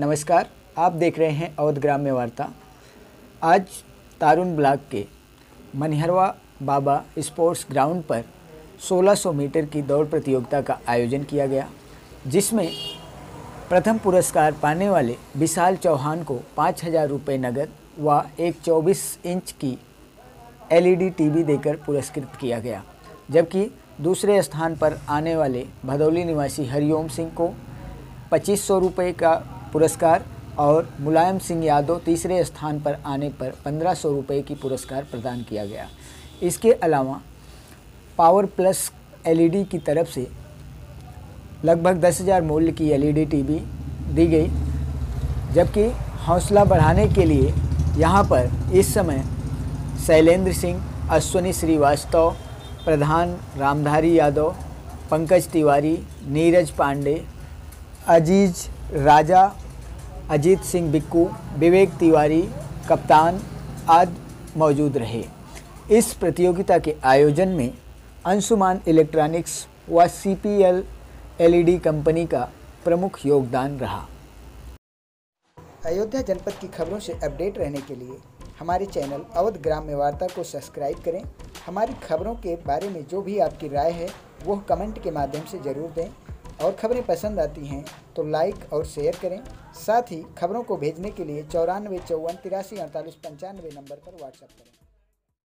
नमस्कार, आप देख रहे हैं अवध ग्राम्य वार्ता। आज तारुन ब्लॉक के मनिहरवा बाबा स्पोर्ट्स ग्राउंड पर 1600 मीटर की दौड़ प्रतियोगिता का आयोजन किया गया, जिसमें प्रथम पुरस्कार पाने वाले विशाल चौहान को 5000 रुपये नगद व एक 24 इंच की LED टीवी देकर पुरस्कृत किया गया। जबकि दूसरे स्थान पर आने वाले भदौली निवासी हरिओम सिंह को 2500 रुपये का पुरस्कार और मुलायम सिंह यादव तीसरे स्थान पर आने पर 1500 रुपये की पुरस्कार प्रदान किया गया। इसके अलावा पावर प्लस LED की तरफ से लगभग 10,000 मूल्य की LED टीवी दी गई। जबकि हौसला बढ़ाने के लिए यहाँ पर इस समय शैलेंद्र सिंह, अश्वनी श्रीवास्तव, प्रधान रामधारी यादव, पंकज तिवारी, नीरज पांडे, अजीज राजा, अजीत सिंह बिक्कू, विवेक तिवारी, कप्तान आदि मौजूद रहे। इस प्रतियोगिता के आयोजन में अंशुमान इलेक्ट्रॉनिक्स व CPL LED कंपनी का प्रमुख योगदान रहा। अयोध्या जनपद की खबरों से अपडेट रहने के लिए हमारे चैनल अवध ग्राम्य वार्ता को सब्सक्राइब करें। हमारी खबरों के बारे में जो भी आपकी राय है वो कमेंट के माध्यम से ज़रूर दें और खबरें पसंद आती हैं तो लाइक और शेयर करें। साथ ही खबरों को भेजने के लिए 94 54 83 48 95 नंबर पर व्हाट्सएप करें।